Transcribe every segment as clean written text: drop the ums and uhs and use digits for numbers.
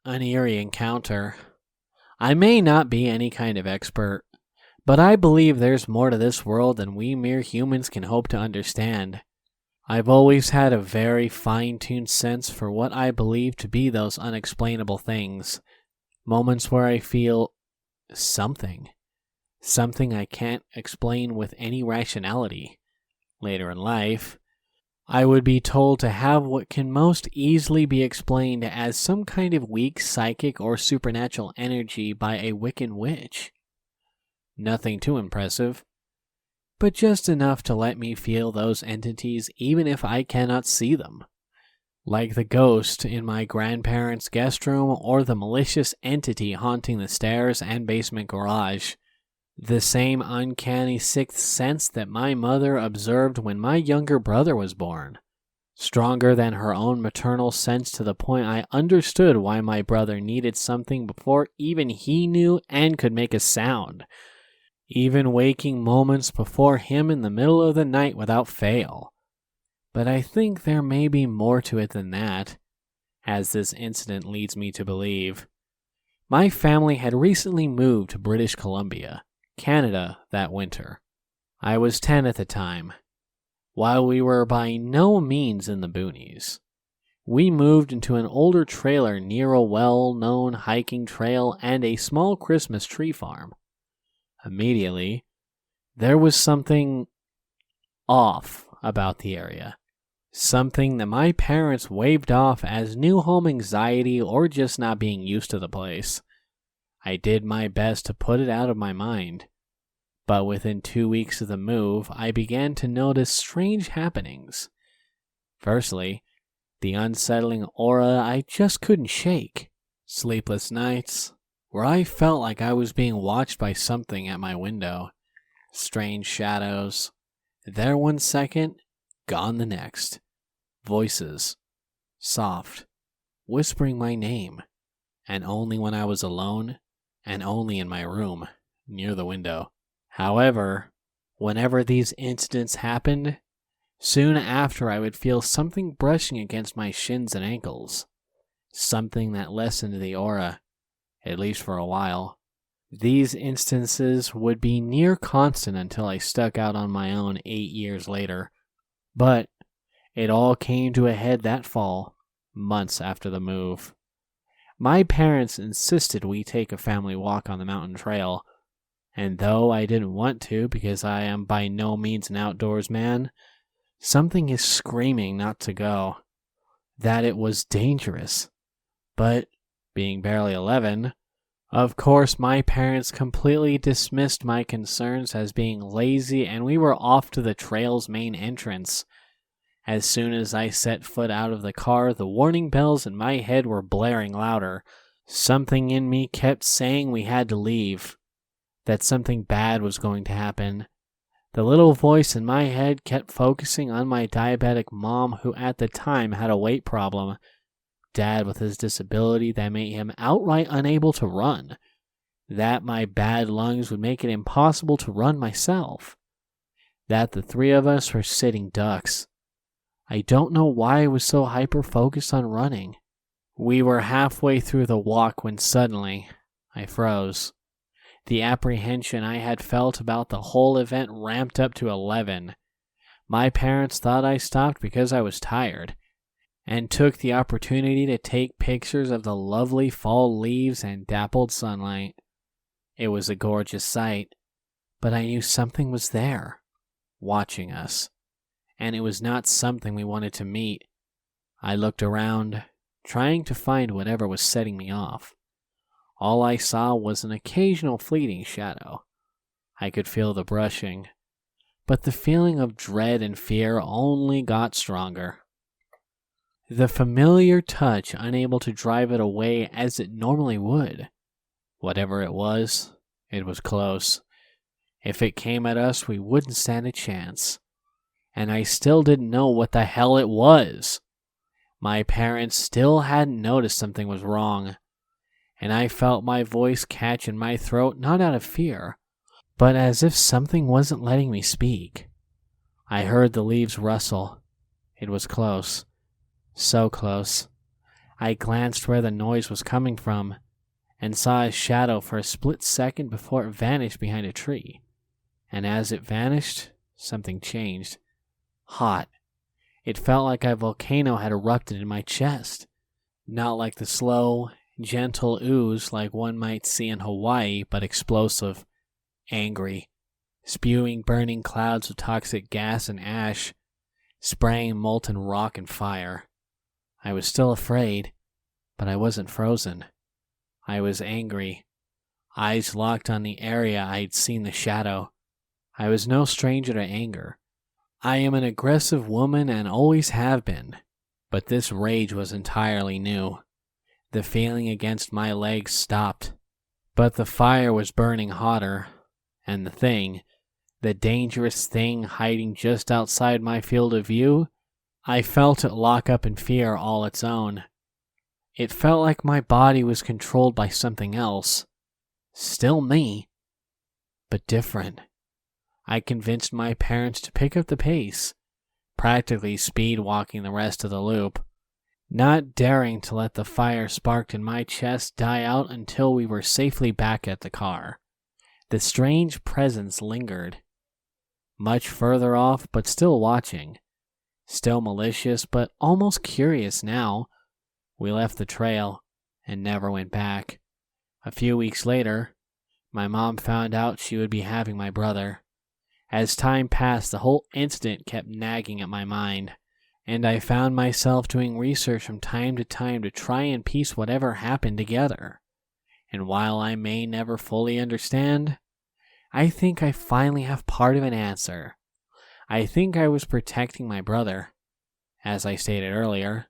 an eerie encounter. I may not be any kind of expert, but I believe there's more to this world than we mere humans can hope to understand. I've always had a very fine-tuned sense for what I believe to be those unexplainable things. Moments where I feel something. Something I can't explain with any rationality. Later in life, I would be told to have what can most easily be explained as some kind of weak psychic or supernatural energy by a Wiccan witch. Nothing too impressive, but just enough to let me feel those entities even if I cannot see them. Like the ghost in my grandparents' guest room or the malicious entity haunting the stairs and basement garage. The same uncanny sixth sense that my mother observed when my younger brother was born. Stronger than her own maternal sense to the point I understood why my brother needed something before even he knew and could make a sound. Even waking moments before him in the middle of the night without fail. But I think there may be more to it than that, as this incident leads me to believe. My family had recently moved to British Columbia, Canada, that winter. I was 10 at the time. While we were by no means in the boonies, we moved into an older trailer near a well-known hiking trail and a small Christmas tree farm. Immediately, there was something off about the area. Something that my parents waved off as new home anxiety or just not being used to the place. I did my best to put it out of my mind, but within 2 weeks of the move, I began to notice strange happenings. Firstly, the unsettling aura I just couldn't shake. Sleepless nights, where I felt like I was being watched by something at my window. Strange shadows, there 1 second, gone the next. Voices, soft, whispering my name, and only when I was alone, and only in my room, near the window. However, whenever these incidents happened, soon after I would feel something brushing against my shins and ankles. Something that lessened the aura, at least for a while. These instances would be near constant until I stuck out on my own 8 years later. But it all came to a head that fall, months after the move. My parents insisted we take a family walk on the mountain trail, and though I didn't want to because I am by no means an outdoors man, something is screaming not to go, that it was dangerous. But, being barely 11, of course my parents completely dismissed my concerns as being lazy and we were off to the trail's main entrance. As soon as I set foot out of the car, the warning bells in my head were blaring louder. Something in me kept saying we had to leave, that something bad was going to happen. The little voice in my head kept focusing on my diabetic mom, who at the time had a weight problem, Dad with his disability that made him outright unable to run, that my bad lungs would make it impossible to run myself, that the three of us were sitting ducks. I don't know why I was so hyper-focused on running. We were halfway through the walk when suddenly I froze. The apprehension I had felt about the whole event ramped up to 11. My parents thought I stopped because I was tired, and took the opportunity to take pictures of the lovely fall leaves and dappled sunlight. It was a gorgeous sight, but I knew something was there, watching us. And it was not something we wanted to meet. I looked around, trying to find whatever was setting me off. All I saw was an occasional fleeting shadow. I could feel the brushing, but the feeling of dread and fear only got stronger. The familiar touch unable to drive it away as it normally would. Whatever it was close. If it came at us, we wouldn't stand a chance. And I still didn't know what the hell it was. My parents still hadn't noticed something was wrong, and I felt my voice catch in my throat not out of fear, but as if something wasn't letting me speak. I heard the leaves rustle. It was close. So close. I glanced where the noise was coming from and saw a shadow for a split second before it vanished behind a tree. And as it vanished, something changed. Hot. It felt like a volcano had erupted in my chest. Not like the slow, gentle ooze like one might see in Hawaii, but explosive, angry, spewing burning clouds of toxic gas and ash, spraying molten rock and fire. I was still afraid, but I wasn't frozen. I was angry, eyes locked on the area I had seen the shadow. I was no stranger to anger. I am an aggressive woman and always have been, but this rage was entirely new. The feeling against my legs stopped, but the fire was burning hotter, and the dangerous thing hiding just outside my field of view, I felt it lock up in fear all its own. It felt like my body was controlled by something else. Still me, but different. I convinced my parents to pick up the pace, practically speed walking the rest of the loop, not daring to let the fire sparked in my chest die out until we were safely back at the car. The strange presence lingered, much further off but still watching, still malicious but almost curious now. We left the trail and never went back. A few weeks later, my mom found out she would be having my brother. As time passed, the whole incident kept nagging at my mind, and I found myself doing research from time to time to try and piece whatever happened together. And while I may never fully understand, I think I finally have part of an answer. I think I was protecting my brother. As I stated earlier,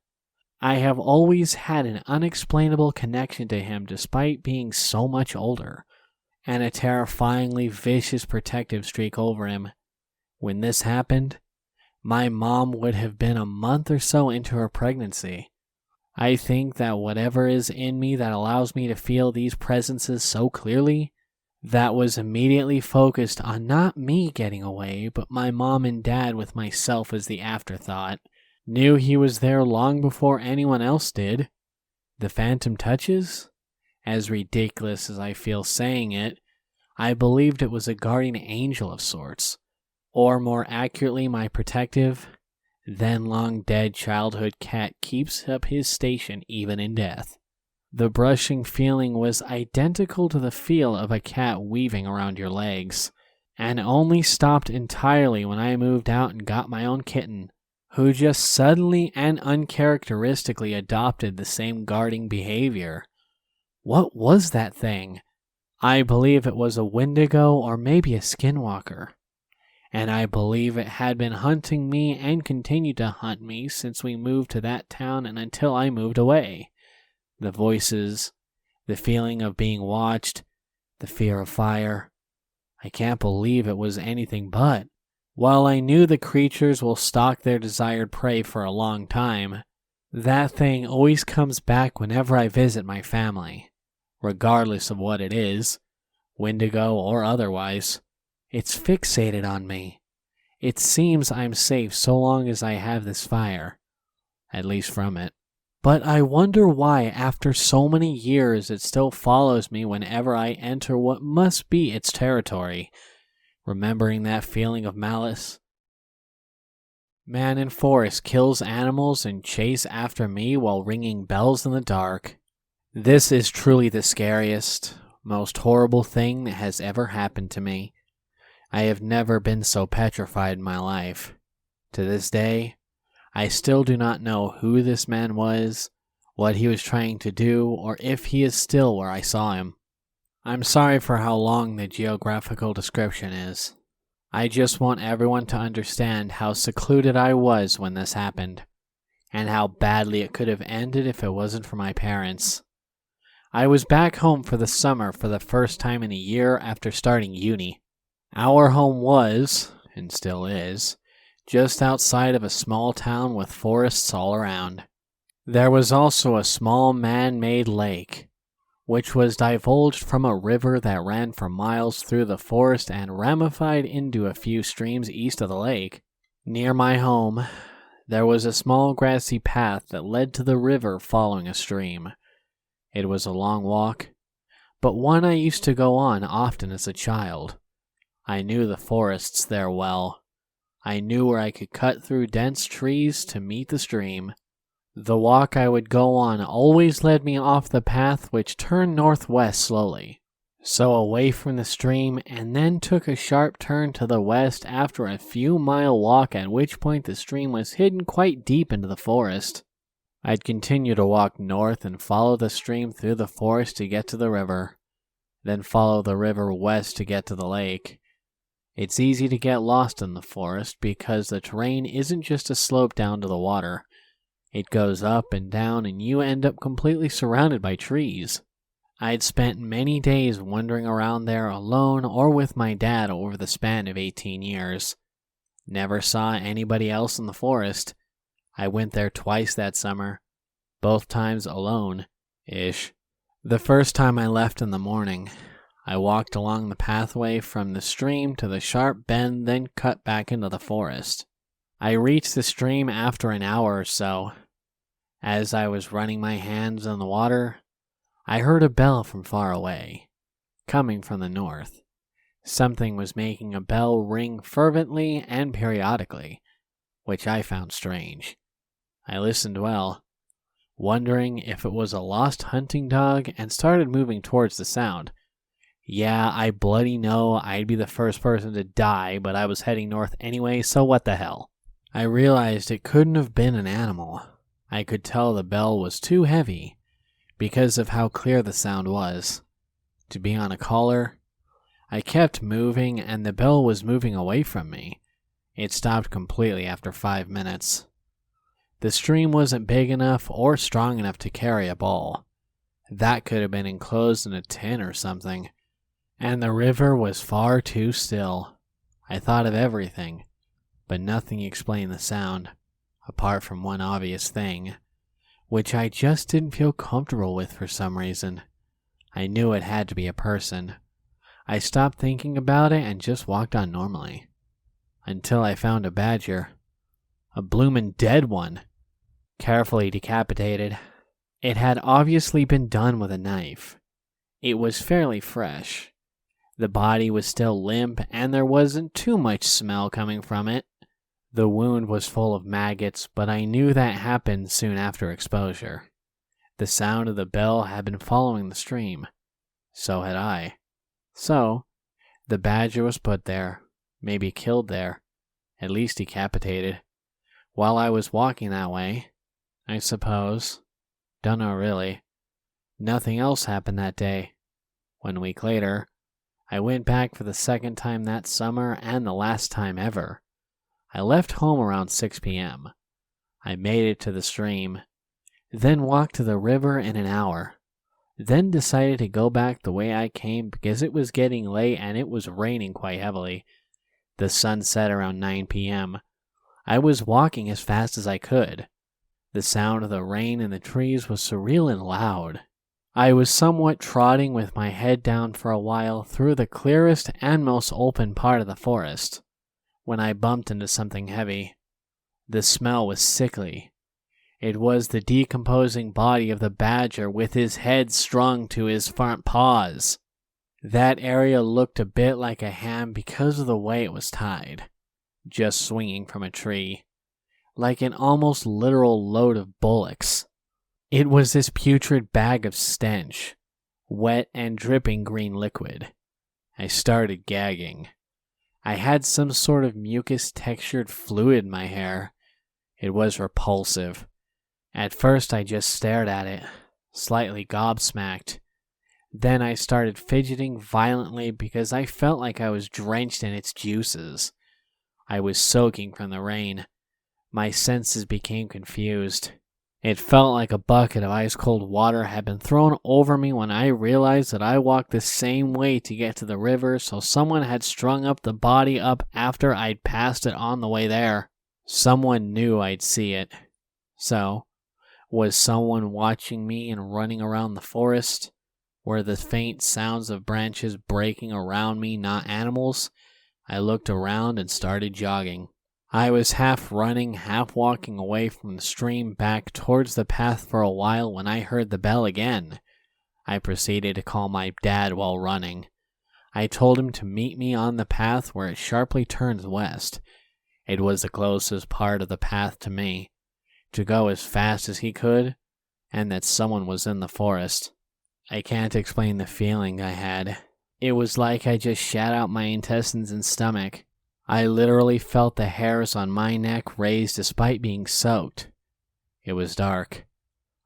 I have always had an unexplainable connection to him despite being so much older, and a terrifyingly vicious protective streak over him. When this happened, my mom would have been a month or so into her pregnancy. I think that whatever is in me that allows me to feel these presences so clearly, that was immediately focused on not me getting away, but my mom and dad with myself as the afterthought. Knew he was there long before anyone else did. The phantom touches? As ridiculous as I feel saying it, I believed it was a guardian angel of sorts, or more accurately my protective, then long dead childhood cat keeps up his station even in death. The brushing feeling was identical to the feel of a cat weaving around your legs, and only stopped entirely when I moved out and got my own kitten, who just suddenly and uncharacteristically adopted the same guarding behavior. What was that thing? I believe it was a Wendigo or maybe a skinwalker, and I believe it had been hunting me and continued to hunt me since we moved to that town and until I moved away. The voices, the feeling of being watched, the fear of fire. I can't believe it was anything but. While I knew the creatures will stalk their desired prey for a long time, that thing always comes back whenever I visit my family. Regardless of what it is, Wendigo or otherwise, it's fixated on me. It seems I'm safe so long as I have this fire, at least from it. But I wonder why after so many years it still follows me whenever I enter what must be its territory. Remembering that feeling of malice. Man in forest kills animals and chase after me while ringing bells in the dark. This is truly the scariest, most horrible thing that has ever happened to me. I have never been so petrified in my life. To this day, I still do not know who this man was, what he was trying to do, or if he is still where I saw him. I'm sorry for how long the geographical description is. I just want everyone to understand how secluded I was when this happened, and how badly it could have ended if it wasn't for my parents. I was back home for the summer for the first time in a year after starting uni. Our home was, and still is, just outside of a small town with forests all around. There was also a small man-made lake, which was divulged from a river that ran for miles through the forest and ramified into a few streams east of the lake. Near my home, There was a small grassy path that led to the river following a stream. It was a long walk, but one I used to go on often as a child. I knew the forests there well. I knew where I could cut through dense trees to meet the stream. The walk I would go on always led me off the path which turned northwest slowly, so away from the stream, and then took a sharp turn to the west after a few-mile walk, at which point the stream was hidden quite deep into the forest. I'd continue to walk north and follow the stream through the forest to get to the river, then follow the river west to get to the lake. It's easy to get lost in the forest because the terrain isn't just a slope down to the water. It goes up and down, and you end up completely surrounded by trees. I'd spent many days wandering around there alone or with my dad over the span of 18 years. Never saw anybody else in the forest. I went there twice that summer, both times alone-ish. The first time I left in the morning, I walked along the pathway from the stream to the sharp bend, then cut back into the forest. I reached the stream after an hour or so. As I was running my hands in the water, I heard a bell from far away, coming from the north. Something was making a bell ring fervently and periodically, which I found strange. I listened well, wondering if it was a lost hunting dog, and started moving towards the sound. Yeah, I bloody know I'd be the first person to die, but I was heading north anyway, so what the hell. I realized it couldn't have been an animal. I could tell the bell was too heavy because of how clear the sound was to be on a collar. I kept moving, and the bell was moving away from me. It stopped completely after 5 minutes. The stream wasn't big enough or strong enough to carry a ball. That could have been enclosed in a tin or something. And the river was far too still. I thought of everything, but nothing explained the sound, apart from one obvious thing, which I just didn't feel comfortable with for some reason. I knew it had to be a person. I stopped thinking about it and just walked on normally, until I found a badger. A bloomin' dead one, carefully decapitated. It had obviously been done with a knife. It was fairly fresh. The body was still limp, and there wasn't too much smell coming from it. The wound was full of maggots, but I knew that happened soon after exposure. The sound of the bell had been following the stream. So had I. So, the badger was put there, maybe killed there, at least decapitated, while I was walking that way, I suppose. Dunno really. Nothing else happened that day. 1 week later, I went back for the second time that summer and the last time ever. I left home around 6 p.m. I made it to the stream, then walked to the river in an hour, then decided to go back the way I came because it was getting late and it was raining quite heavily. The sun set around 9 p.m. I was walking as fast as I could. The sound of the rain in the trees was surreal and loud. I was somewhat trotting with my head down for a while through the clearest and most open part of the forest, when I bumped into something heavy. The smell was sickly. It was the decomposing body of the badger with his head strung to his front paws. That area looked a bit like a ham because of the way it was tied, just swinging from a tree, like an almost literal load of bullocks. It was this putrid bag of stench, wet and dripping green liquid. I started gagging. I had some sort of mucus-textured fluid in my hair. It was repulsive. At first I just stared at it, slightly gobsmacked. Then I started fidgeting violently because I felt like I was drenched in its juices. I was soaking from the rain. My senses became confused. It felt like a bucket of ice-cold water had been thrown over me when I realized that I walked the same way to get to the river, so someone had strung up the body up after I'd passed it on the way there. Someone knew I'd see it. So, was someone watching me and running around the forest? Were the faint sounds of branches breaking around me not animals? I looked around and started jogging. I was half running, half walking away from the stream back towards the path for a while when I heard the bell again. I proceeded to call my dad while running. I told him to meet me on the path where it sharply turns west. It was the closest part of the path to me, to go as fast as he could, and that someone was in the forest. I can't explain the feeling I had. It was like I just shat out my intestines and stomach. I literally felt the hairs on my neck raise despite being soaked. It was dark.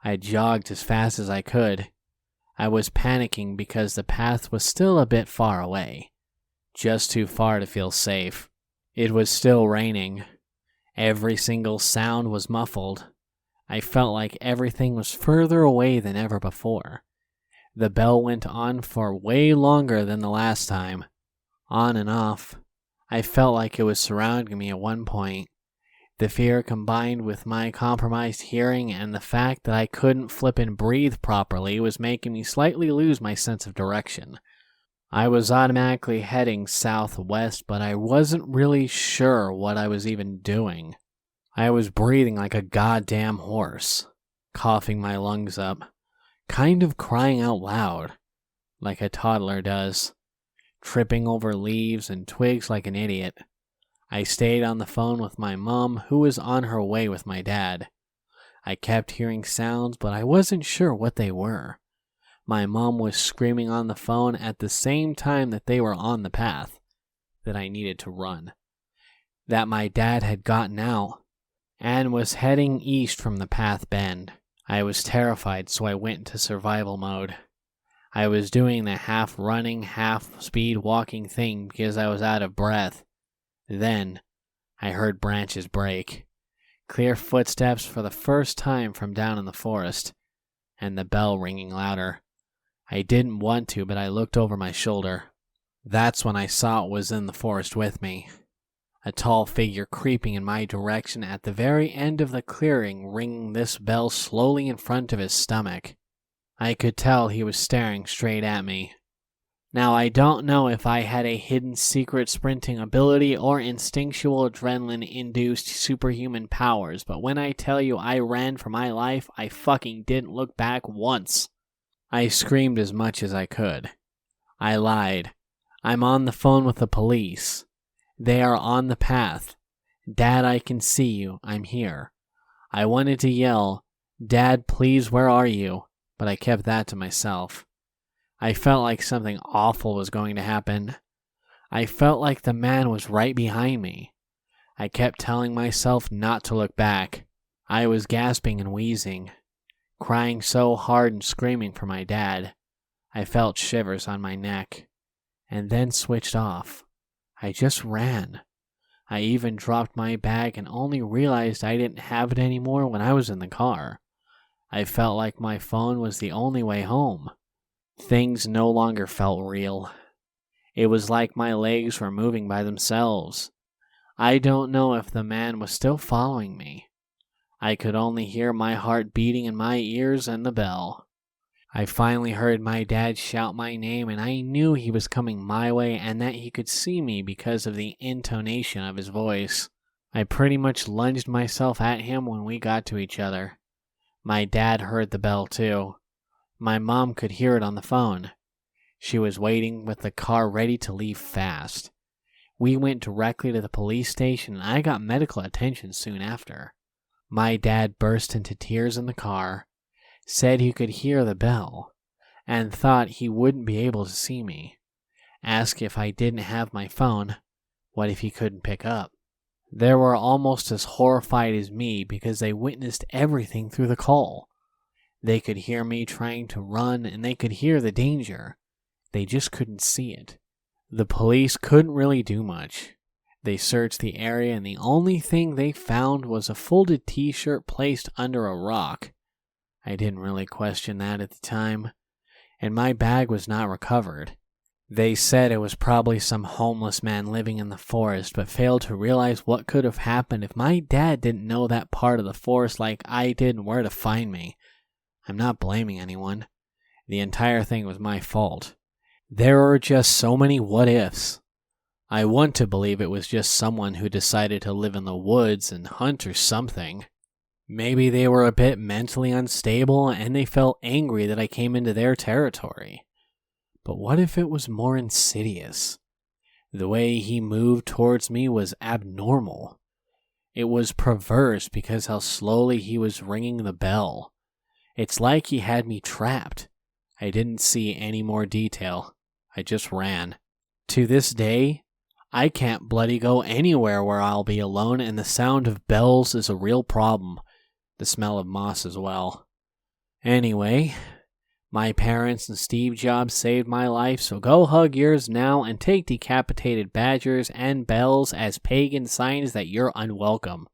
I jogged as fast as I could. I was panicking because the path was still a bit far away, just too far to feel safe. It was still raining. Every single sound was muffled. I felt like everything was further away than ever before. The bell went on for way longer than the last time. On and off. I felt like it was surrounding me at one point. The fear combined with my compromised hearing and the fact that I couldn't flip and breathe properly was making me slightly lose my sense of direction. I was automatically heading southwest, but I wasn't really sure what I was even doing. I was breathing like a goddamn horse, coughing my lungs up, kind of crying out loud, like a toddler does, tripping over leaves and twigs like an idiot. I stayed on the phone with my mom, who was on her way with my dad. I kept hearing sounds, but I wasn't sure what they were. My mom was screaming on the phone at the same time that they were on the path, that I needed to run, that my dad had gotten out and was heading east from the path bend. I was terrified, so I went into survival mode. I was doing the half running, half speed walking thing because I was out of breath. Then, I heard branches break, clear footsteps for the first time from down in the forest, and the bell ringing louder. I didn't want to, but I looked over my shoulder. That's when I saw it was in the forest with me. A tall figure creeping in my direction at the very end of the clearing, ringing this bell slowly in front of his stomach. I could tell he was staring straight at me. Now, I don't know if I had a hidden secret sprinting ability or instinctual adrenaline-induced superhuman powers, but when I tell you I ran for my life, I fucking didn't look back once. I screamed as much as I could. I lied. I'm on the phone with the police. They are on the path. Dad, I can see you. I'm here. I wanted to yell, Dad, please, where are you? But I kept that to myself. I felt like something awful was going to happen. I felt like the man was right behind me. I kept telling myself not to look back. I was gasping and wheezing, crying so hard and screaming for my dad. I felt shivers on my neck, and then switched off. I just ran. I even dropped my bag and only realized I didn't have it anymore when I was in the car. I felt like my phone was the only way home. Things no longer felt real. It was like my legs were moving by themselves. I don't know if the man was still following me. I could only hear my heart beating in my ears and the bell. I finally heard my dad shout my name, and I knew he was coming my way and that he could see me because of the intonation of his voice. I pretty much lunged myself at him when we got to each other. My dad heard the bell too. My mom could hear it on the phone. She was waiting with the car ready to leave fast. We went directly to the police station and I got medical attention soon after. My dad burst into tears in the car, said he could hear the bell, and thought he wouldn't be able to see me. Asked if I didn't have my phone, what if he couldn't pick up. They were almost as horrified as me because they witnessed everything through the call. They could hear me trying to run and they could hear the danger. They just couldn't see it. The police couldn't really do much. They searched the area and the only thing they found was a folded t-shirt placed under a rock. I didn't really question that at the time, and my bag was not recovered. They said it was probably some homeless man living in the forest, but failed to realize what could have happened if my dad didn't know that part of the forest like I did and where to find me. I'm not blaming anyone. The entire thing was my fault. There were just so many what-ifs. I want to believe it was just someone who decided to live in the woods and hunt or something. Maybe they were a bit mentally unstable and they felt angry that I came into their territory. But what if it was more insidious? The way he moved towards me was abnormal. It was perverse because how slowly he was ringing the bell. It's like he had me trapped. I didn't see any more detail. I just ran. To this day, I can't bloody go anywhere where I'll be alone, and the sound of bells is a real problem. The smell of moss as well. Anyway, my parents and Steve Jobs saved my life, so go hug yours now and take decapitated badgers and bells as pagan signs that you're unwelcome.